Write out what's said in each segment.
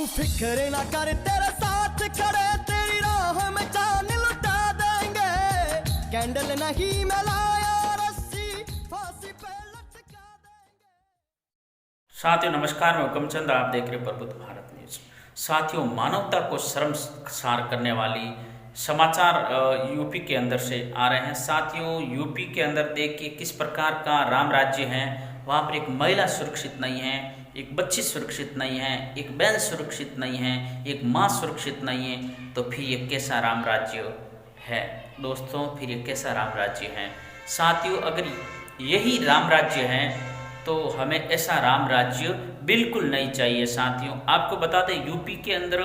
फिक्र ना कर तेरे साथ खड़े तेरी राह में जान लुटा देंगे कैंडल नहीं मिलाया रस्सी फांसी पे लटका देंगे। साथियों नमस्कार, मैं हुकमचंद, आप देख रहे प्रबुद्ध भारत न्यूज। साथियों, मानवता को शर्मसार करने वाली समाचार यूपी के अंदर से आ रहे हैं। साथियों, यूपी के अंदर देखिए किस प्रकार का राम राज्य है। वहाँ पर एक महिला सुरक्षित नहीं है, एक बच्ची सुरक्षित नहीं है, एक बहन सुरक्षित नहीं है, एक माँ सुरक्षित नहीं है। तो फिर ये कैसा राम राज्य है दोस्तों? फिर ये कैसा राम राज्य है? साथियों, अगर यही राम राज्य है तो हमें ऐसा राम राज्य बिल्कुल नहीं चाहिए। साथियों, आपको बता दें, यूपी के अंदर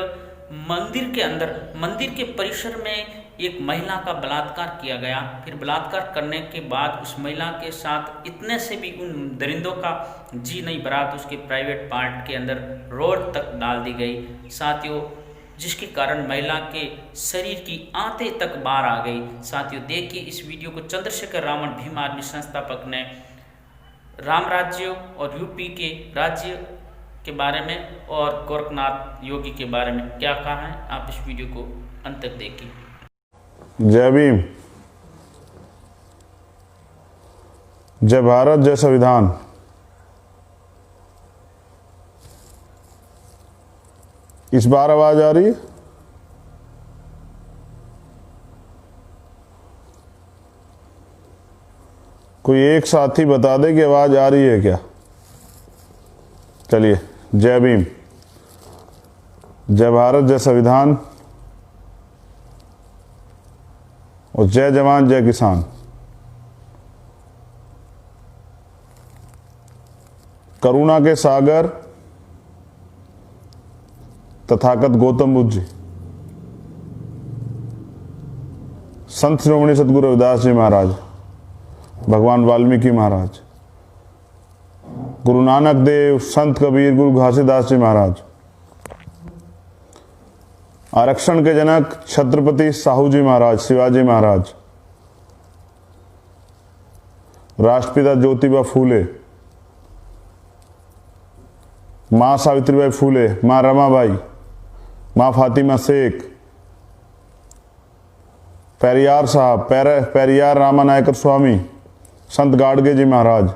मंदिर के परिसर में एक महिला का बलात्कार किया गया। फिर बलात्कार करने के बाद उस महिला के साथ इतने से भी उन दरिंदों का जी नहीं भरा तो उसके प्राइवेट पार्ट के अंदर रोड तक डाल दी गई। साथियों, जिसके कारण महिला के शरीर की आंतें तक बाहर आ गई। साथियों, देखिए इस वीडियो को। चंद्रशेखर रावण भीम आर्मी संस्थापक ने राम राज्य और यूपी के राज्य के बारे में और गोरखनाथ योगी के बारे में क्या कहा है, आप इस वीडियो को अंत तक देखिए। जय भीम, जय भारत, जय संविधान। इस बार आवाज आ रही है? कोई एक साथी बता दे कि आवाज आ रही है क्या। चलिए, जय भीम, जय भारत, जय संविधान और जय जवान जय किसान। करुणा के सागर तथागत गौतम बुद्ध जी, संत श्रोमणी सद्गुरु रविदास जी महाराज, भगवान वाल्मीकि महाराज, गुरु नानक देव, संत कबीर, गुरु घासीदास जी महाराज, आरक्षण के जनक छत्रपति साहू जी महाराज, शिवाजी महाराज, राष्ट्रपिता ज्योतिबा फूले, मां सावित्रीबाई फूले, मां रमाबाई, मां फातिमा शेख, पेरियार साहब, पेरियार रामानायकर स्वामी, संत गाडगे जी महाराज,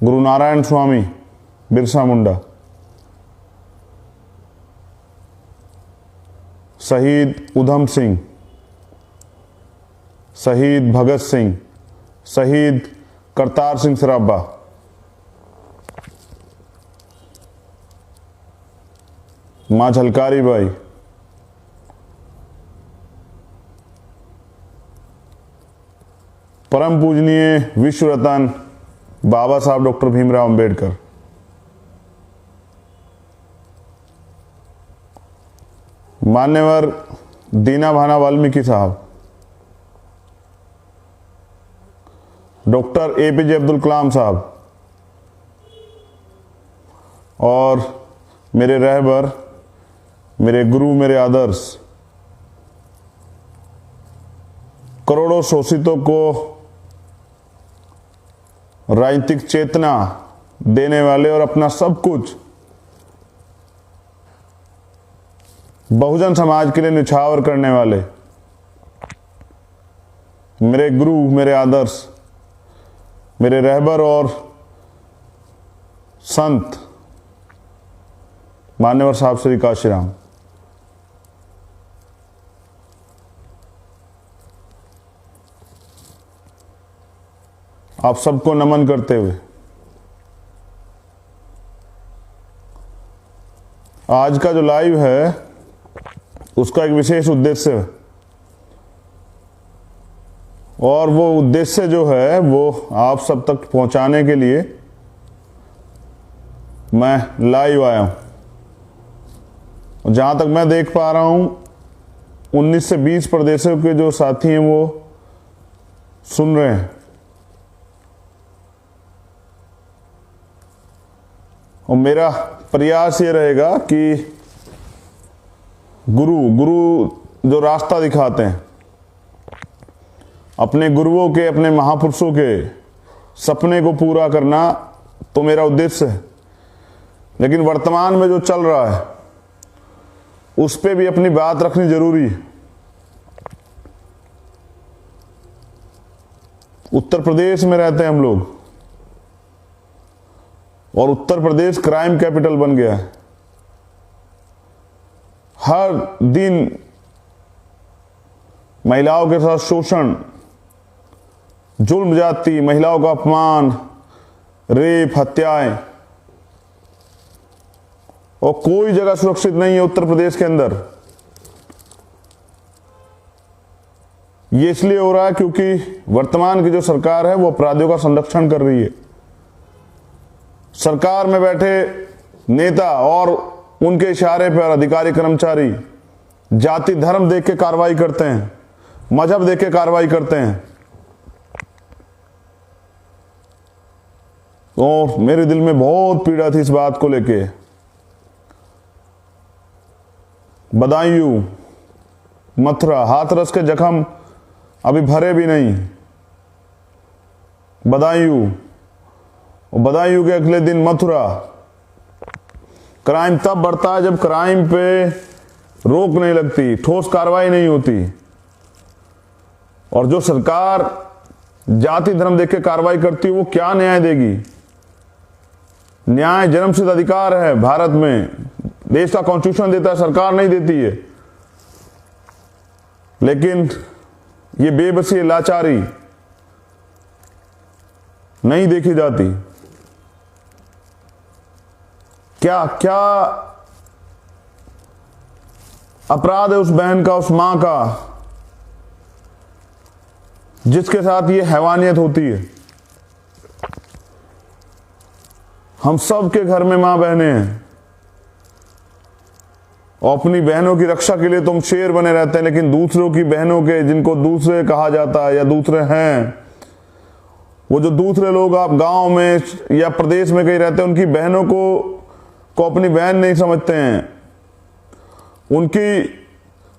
गुरु नारायण स्वामी, बिरसा मुंडा, शहीद उधम सिंह, शहीद भगत सिंह, शहीद करतार सिंह सराभा, मां झलकारी बाई, परम पूजनीय विश्व रत्न बाबा साहब डॉक्टर भीमराव अंबेडकर, मान्यवर दीना भाना वाल्मीकि साहब, डॉक्टर एपीजे अब्दुल कलाम साहब और मेरे रहबर, मेरे गुरु, मेरे आदर्श, करोड़ों शोषितों को राजनीतिक चेतना देने वाले और अपना सब कुछ बहुजन समाज के लिए न्यौछावर करने वाले मेरे गुरु, मेरे आदर्श, मेरे रहबर और संत मान्यवर साहब श्री काशीराम, आप सबको नमन करते हुए आज का जो लाइव है उसका एक विशेष उद्देश्य है और वो उद्देश्य जो है वो आप सब तक पहुंचाने के लिए मैं लाइव आया हूं। जहां तक मैं देख पा रहा हूं 19 से 20 प्रदेशों के जो साथी हैं वो सुन रहे हैं और मेरा प्रयास ये रहेगा कि गुरु जो रास्ता दिखाते हैं, अपने गुरुओं के, अपने महापुरुषों के सपने को पूरा करना तो मेरा उद्देश्य है। लेकिन वर्तमान में जो चल रहा है उस पे भी अपनी बात रखनी जरूरी है। उत्तर प्रदेश में रहते हैं हम लोग और उत्तर प्रदेश क्राइम कैपिटल बन गया है। हर दिन महिलाओं के साथ शोषण, जुल्म जाति, महिलाओं का अपमान, रेप, हत्याएं, और कोई जगह सुरक्षित नहीं है उत्तर प्रदेश के अंदर। ये इसलिए हो रहा है क्योंकि वर्तमान की जो सरकार है वो अपराधियों का संरक्षण कर रही है। सरकार में बैठे नेता और उनके इशारे पर अधिकारी कर्मचारी जाति धर्म देख के कार्रवाई करते हैं, मजहब देख के कार्रवाई करते हैं। तो मेरे दिल में बहुत पीड़ा थी इस बात को लेके। बदायूं, मथुरा, हाथरस के जख्म अभी भरे भी नहीं। बदायूं के अगले दिन मथुरा। क्राइम तब बढ़ता है जब क्राइम पे रोक नहीं लगती, ठोस कार्रवाई नहीं होती। और जो सरकार जाति धर्म देख के कार्रवाई करती है वो क्या न्याय देगी? न्याय जन्मसिद्ध अधिकार है भारत में, देश का कॉन्स्टिट्यूशन देता है, सरकार नहीं देती है। लेकिन ये बेबसी, लाचारी नहीं देखी जाती। क्या क्या अपराध है उस बहन का, उस मां का, जिसके साथ ये हैवानियत होती है। हम सब के घर में मां बहनें हैं और अपनी बहनों की रक्षा के लिए तुम शेर बने रहते हैं, लेकिन दूसरों की बहनों के, जिनको दूसरे कहा जाता है या दूसरे हैं, वो जो दूसरे लोग आप गांव में या प्रदेश में कहीं रहते हैं, उनकी बहनों को अपनी बहन नहीं समझते हैं। उनकी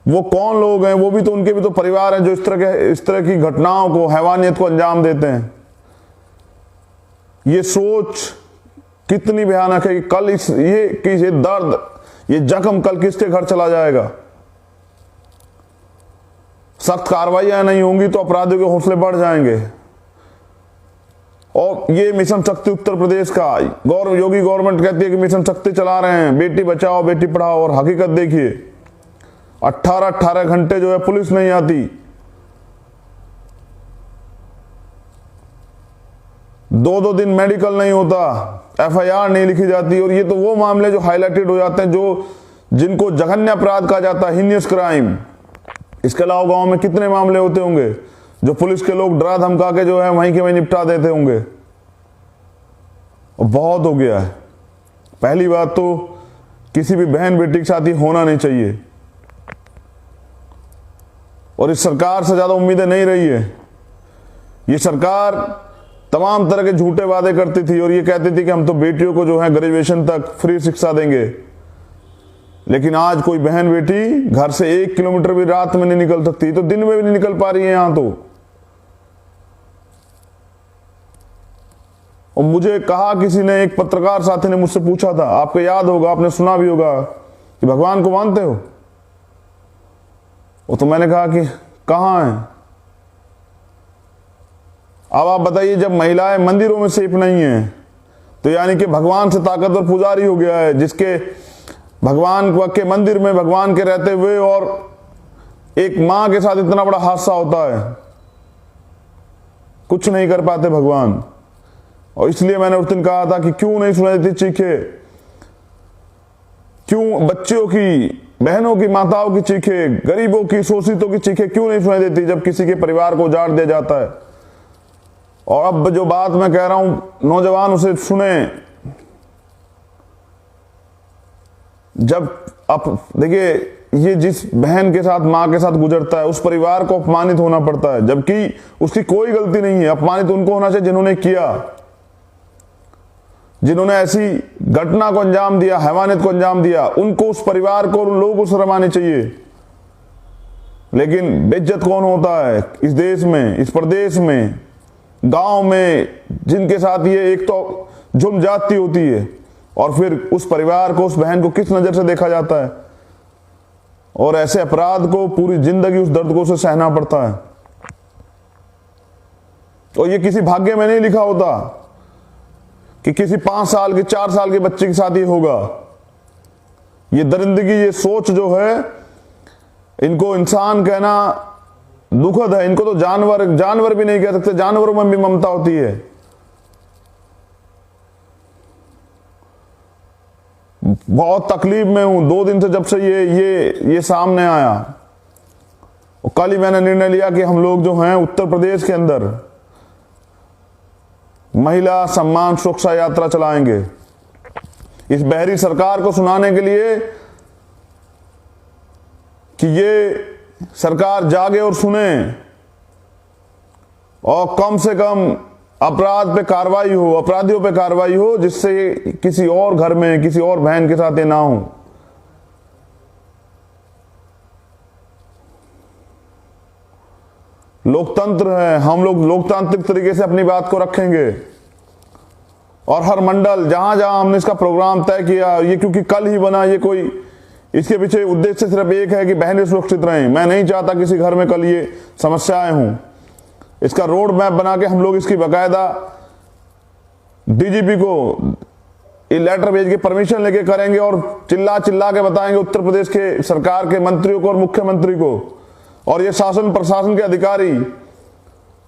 वो कौन लोग हैं? वो भी तो, उनके भी तो परिवार हैं जो इस तरह की घटनाओं को, हैवानियत को अंजाम देते हैं। ये सोच कितनी भयानक है कि कल ये दर्द, ये जख्म कल किसके घर चला जाएगा। सख्त कार्रवाइयां नहीं होंगी तो अपराधियों के हौसले बढ़ जाएंगे। और ये मिशन शक्ति उत्तर प्रदेश का योगी गवर्नमेंट कहती है कि मिशन शक्ति चला रहे हैं, बेटी बचाओ बेटी पढ़ाओ, और हकीकत देखिए 18 घंटे जो है पुलिस नहीं आती। 2 दिन मेडिकल नहीं होता, FIR नहीं लिखी जाती। और ये तो वो मामले जो हाईलाइटेड हो जाते हैं, जिनको जघन्य अपराध कहा जाता है, हीनियस क्राइम। इसके अलावा गांव में कितने मामले होते होंगे जो पुलिस के लोग डरा धमका के जो है वहीं के वहीं निपटा देते होंगे। और बहुत हो गया है। पहली बात तो किसी भी बहन बेटी के साथ ही होना नहीं चाहिए, और इस सरकार से ज्यादा उम्मीदें नहीं रही है। ये सरकार तमाम तरह के झूठे वादे करती थी और ये कहती थी कि हम तो बेटियों को जो है ग्रेजुएशन तक फ्री शिक्षा देंगे, लेकिन आज कोई बहन बेटी घर से 1 किलोमीटर भी रात में नहीं निकल सकती, तो दिन में भी नहीं निकल पा रही है यहां तो। और मुझे कहा किसी ने, एक पत्रकार साथी ने मुझसे पूछा था, आपको याद होगा, आपने सुना भी होगा, कि भगवान को मानते हो? वो तो मैंने कहा कि कहां है। अब आप बताइए, जब महिलाएं मंदिरों में सेफ नहीं है तो यानी कि भगवान से ताकतवर पुजारी हो गया है, जिसके भगवान के मंदिर में भगवान के रहते हुए और एक मां के साथ इतना बड़ा हादसा होता है, कुछ नहीं कर पाते भगवान। और इसलिए मैंने उस दिन कहा था कि क्यों नहीं सुनाई देती चीखें, क्यों बच्चों की, बहनों की, माताओं की चीखें, गरीबों की, शोषितों की चीखें क्यों नहीं सुनाई देती जब किसी के परिवार को उजाड़ दिया जाता है। और अब जो बात मैं कह रहा हूं, नौजवान उसे सुने। जब अब देखिए, ये जिस बहन के साथ, मां के साथ गुजरता है, उस परिवार को अपमानित होना पड़ता है, जबकि उसकी कोई गलती नहीं है। अपमानित उनको होना चाहिए जिन्होंने किया, जिन्होंने ऐसी घटना को अंजाम दिया, हैवानियत को अंजाम दिया, उनको, उस परिवार को, उन लोगों को शर्म आनी चाहिए। लेकिन बेइज्जत कौन होता है इस देश में, इस प्रदेश में, गांव में, जिनके साथ ये एक तो जुल्म जाती होती है, और फिर उस परिवार को, उस बहन को किस नजर से देखा जाता है, और ऐसे अपराध को पूरी जिंदगी उस दर्द को उसे सहना पड़ता है। और ये किसी भाग्य में नहीं लिखा होता कि किसी 5 साल के 4 साल के बच्चे के साथ ये होगा। ये दरिंदगी, ये सोच जो है, इनको इंसान कहना दुखद है। इनको तो जानवर भी नहीं कह सकते, जानवरों में भी ममता होती है। बहुत तकलीफ में हूं 2 दिन से, जब से ये सामने आया। और कल ही मैंने निर्णय लिया कि हम लोग जो हैं उत्तर प्रदेश के अंदर महिला सम्मान सुरक्षा यात्रा चलाएंगे, इस बहरी सरकार को सुनाने के लिए कि ये सरकार जागे और सुने, और कम से कम अपराध पे कार्रवाई हो, अपराधियों पे कार्रवाई हो, जिससे किसी और घर में, किसी और बहन के साथ ये ना हो। लोकतंत्र है, हम लोग लोकतांत्रिक तरीके से अपनी बात को रखेंगे। और हर मंडल, जहां जहां हमने इसका प्रोग्राम तय किया, ये क्योंकि कल ही बना, ये कोई, इसके पीछे उद्देश्य सिर्फ एक है कि बहनें सुरक्षित रहें। मैं नहीं चाहता किसी घर में कल ये समस्याएं हों। इसका रोड मैप बना के हम लोग इसकी बाकायदा डीजीपी को लेटर भेज के परमिशन लेके करेंगे, और चिल्ला चिल्ला के बताएंगे उत्तर प्रदेश के सरकार के मंत्रियों को और मुख्यमंत्री को और ये शासन प्रशासन के अधिकारी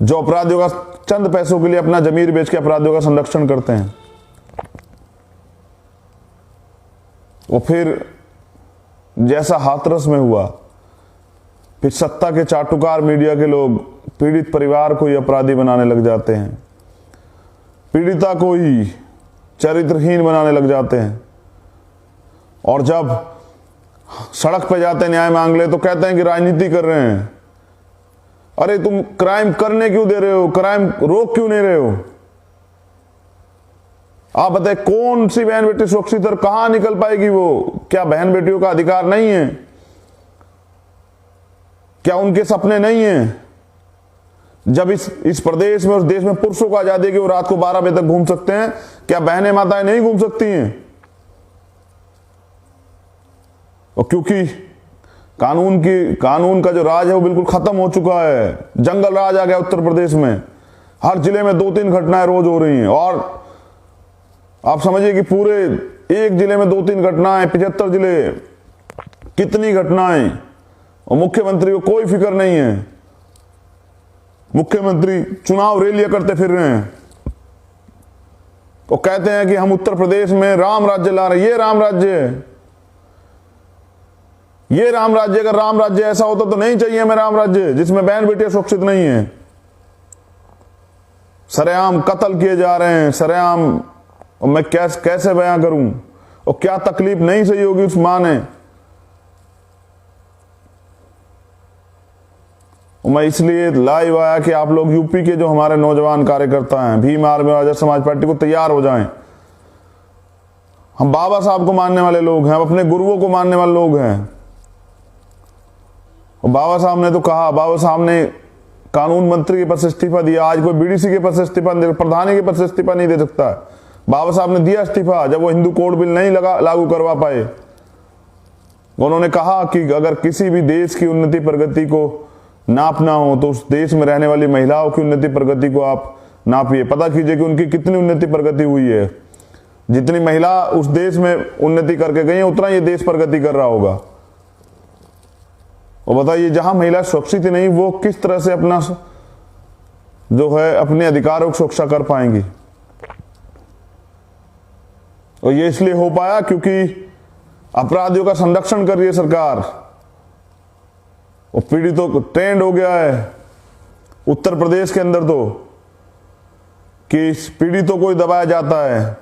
जो अपराधियों का चंद पैसों के लिए अपना जमीर बेच के अपराधियों का संरक्षण करते हैं। वो फिर जैसा हाथरस में हुआ, फिर सत्ता के चाटुकार मीडिया के लोग पीड़ित परिवार को ही अपराधी बनाने लग जाते हैं, पीड़िता को ही चरित्रहीन बनाने लग जाते हैं। और जब सड़क पे जाते हैं न्याय मांग ले तो कहते हैं कि राजनीति कर रहे हैं। अरे तुम क्राइम करने क्यों दे रहे हो? क्राइम रोक क्यों नहीं रहे हो? आप बताए कौन सी बहन बेटी सुरक्षित और कहां निकल पाएगी वो? क्या बहन बेटियों का अधिकार नहीं है? क्या उनके सपने नहीं हैं? जब इस प्रदेश में, उस देश में पुरुषों को आजादी कि वो रात को 12 बजे तक घूम सकते हैं, क्या बहनें माताएं नहीं घूम सकती हैं? और क्योंकि कानून का जो राज है वो बिल्कुल खत्म हो चुका है, जंगल राज आ गया उत्तर प्रदेश में। हर जिले में 2-3 घटनाएं रोज हो रही हैं, और आप समझिए कि पूरे एक जिले में 2-3 घटनाएं, 75 जिले, कितनी घटनाएं, और मुख्यमंत्री को कोई फिक्र नहीं है। मुख्यमंत्री चुनाव रैलियां करते फिर रहे हैं, वो कहते हैं कि हम उत्तर प्रदेश में राम राज्य ला रहे हैं। ये राम राज्य है, ये राम राज्य। अगर राम राज्य ऐसा होता तो नहीं चाहिए हमें राम राज्य जिसमें बहन बेटियां सुरक्षित नहीं है। सरेआम कत्ल किए जा रहे हैं, सरेआम, और मैं कैसे बयां करूं, और क्या तकलीफ नहीं सही होगी उस मां ने। मैं इसलिए लाइव आया कि आप लोग यूपी के जो हमारे नौजवान कार्यकर्ता हैं, भीम आर्मी और आजाद समाज पार्टी को तैयार हो जाएं। हम बाबा साहब को मानने वाले लोग हैं, हम अपने गुरुओं को मानने वाले लोग हैं। और बाबा साहब ने तो कहा, बाबा साहब ने कानून मंत्री के पद से इस्तीफा दिया। आज कोई बीडीसी के पद से इस्तीफा, प्रधानी के पद से इस्तीफा नहीं दे सकता। बाबा साहब ने दिया इस्तीफा जब वो हिंदू कोड बिल नहीं लागू करवा पाए। उन्होंने कहा कि अगर किसी भी देश की उन्नति प्रगति को नापना हो तो उस देश में रहने वाली महिलाओं की उन्नति प्रगति को आप नापिए, पता कीजिए कि उनकी कितनी उन्नति प्रगति हुई है। जितनी महिला उस देश में उन्नति करके गई है, उतना ये देश प्रगति कर रहा होगा। और बताइए, जहां महिला सुरक्षित ही नहीं, वो किस तरह से अपना जो है अपने अधिकारों की सुरक्षा कर पाएंगी। और ये इसलिए हो पाया क्योंकि अपराधियों का संरक्षण कर रही है सरकार, और पीड़ितों को ट्रेंड हो गया है उत्तर प्रदेश के अंदर तो कि पीड़ितों को ही दबाया जाता है,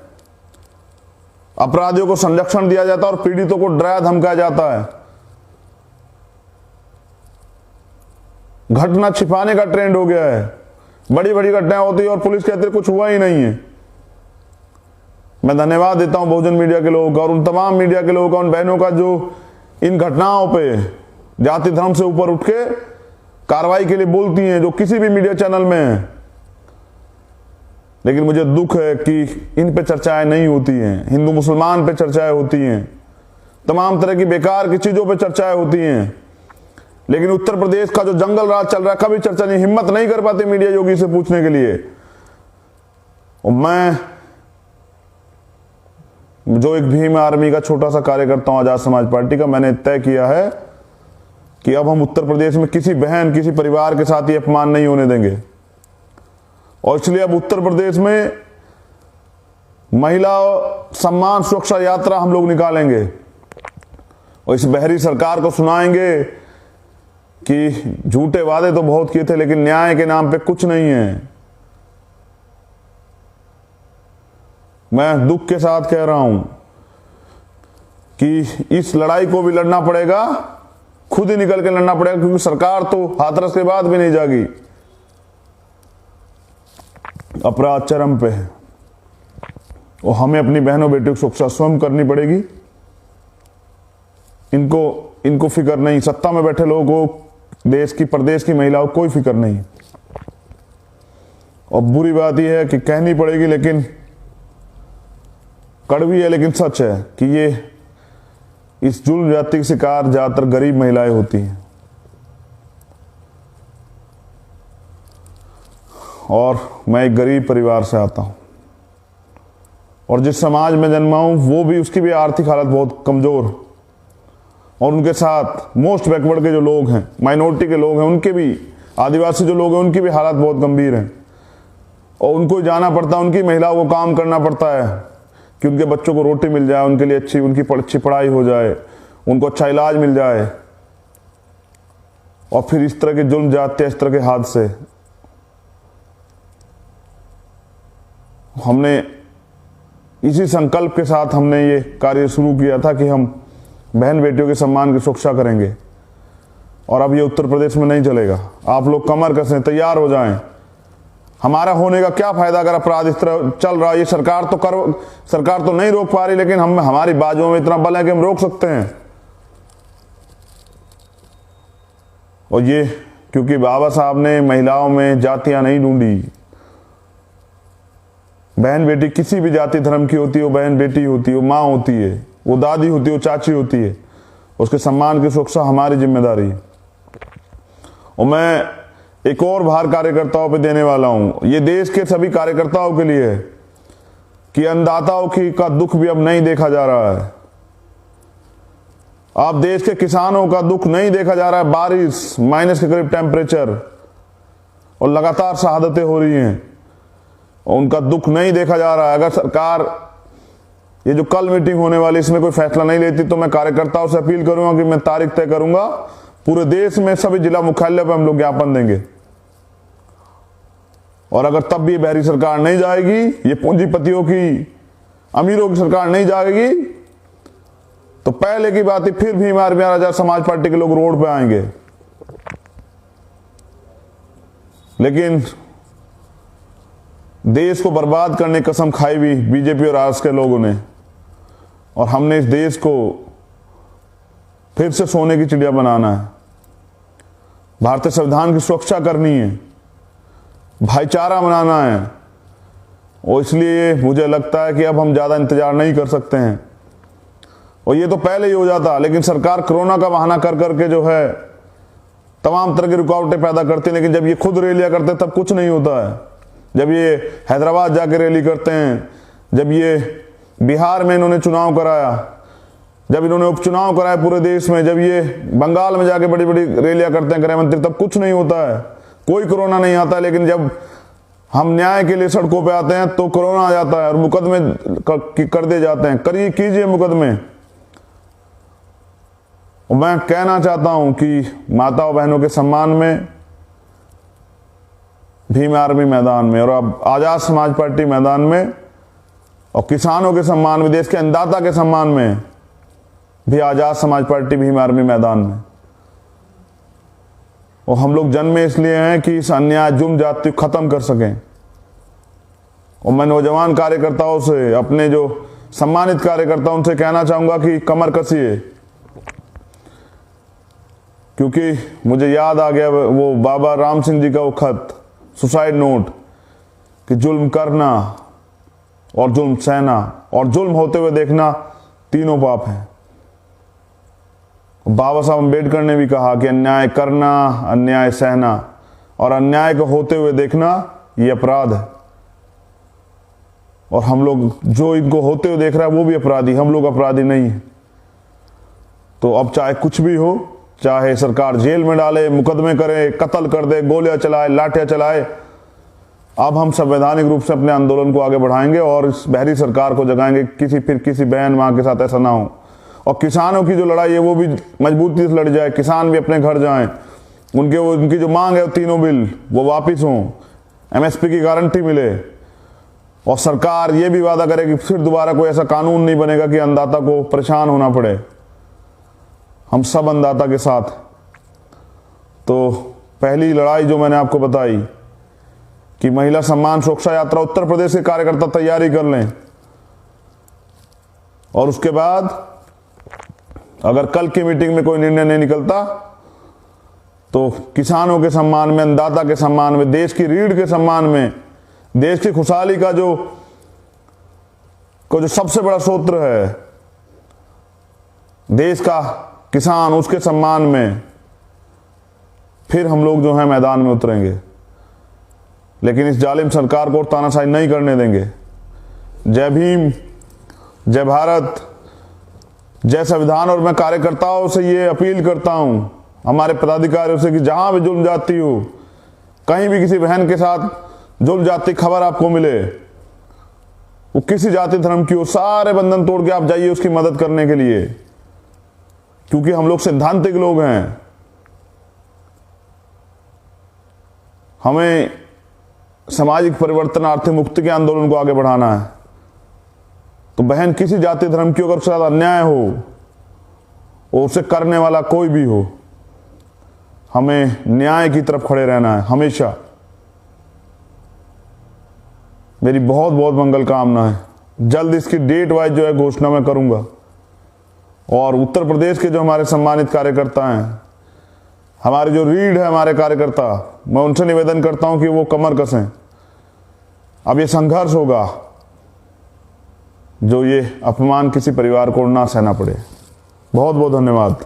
अपराधियों को संरक्षण दिया जाता है और पीड़ितों को डराया धमकाया जाता है। घटना छिपाने का ट्रेंड हो गया है। बड़ी बड़ी घटनाएं होती है और पुलिस कहती है कुछ हुआ ही नहीं है। मैं धन्यवाद देता हूं बहुजन मीडिया के लोगों का और उन तमाम मीडिया के लोगों का, उन बहनों का जो इन घटनाओं पे जाति धर्म से ऊपर उठ के कार्रवाई के लिए बोलती हैं, जो किसी भी मीडिया चैनल में है। लेकिन मुझे दुख है कि इन पे चर्चाएं नहीं होती हैं। हिंदू मुसलमान पे चर्चाएं होती हैं, तमाम तरह की बेकार की चीजों पे चर्चाएं होती हैं, लेकिन उत्तर प्रदेश का जो जंगल राज चल रहा है कभी चर्चा नहीं, हिम्मत नहीं कर पाते मीडिया योगी से पूछने के लिए। और मैं जो एक भीम आर्मी का छोटा सा कार्यकर्ता हूं आजाद समाज पार्टी का, मैंने तय किया है कि अब हम उत्तर प्रदेश में किसी बहन किसी परिवार के साथ ये अपमान नहीं होने देंगे। और इसलिए अब उत्तर प्रदेश में महिला सम्मान सुरक्षा यात्रा हम लोग निकालेंगे और इस बहरी सरकार को सुनाएंगे कि झूठे वादे तो बहुत किए थे लेकिन न्याय के नाम पे कुछ नहीं है। मैं दुख के साथ कह रहा हूं कि इस लड़ाई को भी लड़ना पड़ेगा, खुद ही निकल के लड़ना पड़ेगा, क्योंकि सरकार तो हाथरस के बाद भी नहीं जागी। अपराध चरम पे है और हमें अपनी बहनों बेटियों की सुरक्षा स्वयं करनी पड़ेगी। इनको फिक्र नहीं, सत्ता में बैठे लोगों को, देश की प्रदेश की महिलाओं को कोई फिक्र नहीं। और बुरी बात यह है कि कहनी पड़ेगी, लेकिन कड़वी है लेकिन सच है कि ये इस जुल्म जाति के शिकार ज्यादातर गरीब महिलाएं होती हैं। और मैं एक गरीब परिवार से आता हूं और जिस समाज में जन्मा हूं वो भी, उसकी भी आर्थिक हालत बहुत कमजोर, और उनके साथ मोस्ट बैकवर्ड के जो लोग हैं, माइनॉरिटी के लोग हैं, उनके भी, आदिवासी जो लोग हैं उनकी भी हालत बहुत गंभीर है। और उनको जाना पड़ता है, उनकी महिलाओं को काम करना पड़ता है कि उनके बच्चों को रोटी मिल जाए, उनके लिए अच्छी पढ़ाई हो जाए, उनको अच्छा इलाज मिल जाए। और फिर इस तरह के जुल्म जाते हैं, इस तरह के हादसे। हमने इसी संकल्प के साथ हमने ये कार्य शुरू किया था कि हम बहन बेटियों के सम्मान की सुरक्षा करेंगे, और अब ये उत्तर प्रदेश में नहीं चलेगा। आप लोग कमर कसें, तैयार हो जाएं। हमारा होने का क्या फायदा अगर अपराध इस तरह चल रहा है। ये सरकार तो नहीं रोक पा रही, लेकिन हमारी बाजुओं में इतना बल है कि हम रोक सकते हैं। और ये क्योंकि बाबा साहब ने महिलाओं में जातियां नहीं ढूंढी। बहन बेटी किसी भी जाति धर्म की होती है, वो बहन बेटी होती है, वो माँ होती है, वो दादी होती है, वो चाची होती है। उसके सम्मान की सुरक्षा हमारी जिम्मेदारी है। और मैं एक और भार कार्यकर्ताओं पे देने वाला हूं, ये देश के सभी कार्यकर्ताओं के लिए है कि अन्नदाताओं का दुख भी अब नहीं देखा जा रहा है। आप देश के किसानों का दुख नहीं देखा जा रहा है। बारिश, माइनस के करीब टेम्परेचर और लगातार शहादतें हो रही हैं, और उनका दुख नहीं देखा जा रहा है। अगर सरकार ये जो कल मीटिंग होने वाली इसमें कोई फैसला नहीं लेती तो मैं कार्यकर्ताओं से अपील करूंगा कि मैं तारीख तय करूंगा, पूरे देश में सभी जिला मुख्यालय पर हम लोग ज्ञापन देंगे। और अगर तब भी बहरी सरकार नहीं जाएगी, ये पूंजीपतियों की, अमीरों की सरकार नहीं जाएगी, तो पहले की बात ही फिर भीम आर्मी आजाद समाज पार्टी के लोग रोड पे आएंगे। लेकिन देश को बर्बाद करने की कसम खाई भी बीजेपी और आरएसएस के लोगों ने, और हमने इस देश को फिर से सोने की चिड़िया बनाना है। भारतीय संविधान की सुरक्षा करनी है, भाईचारा बनाना है। और इसलिए मुझे लगता है कि अब हम ज्यादा इंतजार नहीं कर सकते हैं। और ये तो पहले ही हो जाता, लेकिन सरकार कोरोना का बहाना कर करके जो है तमाम तरह की रुकावटें पैदा करती है। लेकिन जब ये खुद रैलियां करते हैं तब कुछ नहीं होता है। जब ये हैदराबाद जाके रैली करते हैं, जब ये बिहार में इन्होंने चुनाव कराया, जब इन्होंने उपचुनाव कराया पूरे देश में, जब ये बंगाल में जाके बड़ी बड़ी रैलियां करते हैं गृह मंत्री, तब कुछ नहीं होता है, कोई कोरोना नहीं आता। लेकिन जब हम न्याय के लिए सड़कों पे आते हैं तो कोरोना आ जाता है और मुकदमे कर दिए जाते हैं। कीजिए मुकदमे। मैं कहना चाहता हूं कि माताओं बहनों के सम्मान में भीम आर्मी मैदान में, और अब आजाद समाज पार्टी मैदान में, और किसानों के सम्मान में, देश के अन्नदाता के सम्मान में भी आजाद समाज पार्टी भीम आर्मी मैदान में। और हम लोग जन्मे इसलिए हैं कि इस अन्याय जुल्म जाति को खत्म कर सकें। और मैं नौजवान कार्यकर्ताओं से, अपने जो सम्मानित कार्यकर्ताओं से कहना चाहूंगा कि कमर कसिए, क्योंकि मुझे याद आ गया वो बाबा राम सिंह जी का वो खत, सुसाइड नोट, कि जुल्म करना और जुल्म सहना और जुल्म होते हुए देखना तीनों पाप हैं। बाबा साहब अम्बेडकर ने भी कहा कि अन्याय करना, अन्याय सहना और अन्याय को होते हुए देखना ये अपराध है। और हम लोग जो इनको होते हुए देख रहा है वो भी अपराधी, हम लोग अपराधी नहीं है। तो अब चाहे कुछ भी हो, चाहे सरकार जेल में डाले, मुकदमे करे, कत्ल कर दे, गोलियां चलाए, लाठियां चलाए, अब हम संवैधानिक रूप से अपने आंदोलन को आगे बढ़ाएंगे और इस बहरी सरकार को जगाएंगे किसी बहन मां के साथ ऐसा ना हो। और किसानों की जो लड़ाई है वो भी मजबूती से लड़ जाए, किसान भी अपने घर जाएं, उनकी जो मांग है तीनों बिल वो वापिस हों, एमएसपी की गारंटी मिले और सरकार ये भी वादा करे कि फिर दोबारा कोई ऐसा कानून नहीं बनेगा कि अन्नदाता को परेशान होना पड़े। हम सब अन्नदाता के साथ। तो पहली लड़ाई जो मैंने आपको बताई कि महिला सम्मान सुरक्षा यात्रा उत्तर प्रदेश के कार्यकर्ता तैयारी कर लें, और उसके बाद अगर कल की मीटिंग में कोई निर्णय नहीं निकलता तो किसानों के सम्मान में, अन्नदाता के सम्मान में, देश की रीढ़ के सम्मान में, देश की खुशहाली का जो सबसे बड़ा सूत्र है, देश का किसान, उसके सम्मान में फिर हम लोग जो है मैदान में उतरेंगे। लेकिन इस जालिम सरकार को तानाशाही नहीं करने देंगे। जय भीम, जय भारत, जय संविधान। और मैं कार्यकर्ताओं से ये अपील करता हूं, हमारे पदाधिकारियों से, कि जहां भी जुल्म जाती हो, कहीं भी किसी बहन के साथ जुल्म जाती खबर आपको मिले, वो किसी जाति धर्म की हो, सारे बंधन तोड़ के आप जाइए उसकी मदद करने के लिए, क्योंकि हम लोग सैद्धांतिक लोग हैं। हमें सामाजिक परिवर्तन, आर्थिक मुक्ति के आंदोलन को आगे बढ़ाना है। तो बहन किसी जाति धर्म की अगर उसके साथ अन्याय हो, और उसे करने वाला कोई भी हो, हमें न्याय की तरफ खड़े रहना है हमेशा। मेरी बहुत बहुत मंगल कामना है। जल्द इसकी डेट वाइज जो है घोषणा मैं करूंगा। और उत्तर प्रदेश के जो हमारे सम्मानित कार्यकर्ता हैं, हमारे जो रीढ़ है हमारे कार्यकर्ता, मैं उनसे निवेदन करता हूं कि वो कमर कसें। अब ये संघर्ष होगा जो ये अपमान किसी परिवार को ना सहना पड़े। बहुत बहुत धन्यवाद।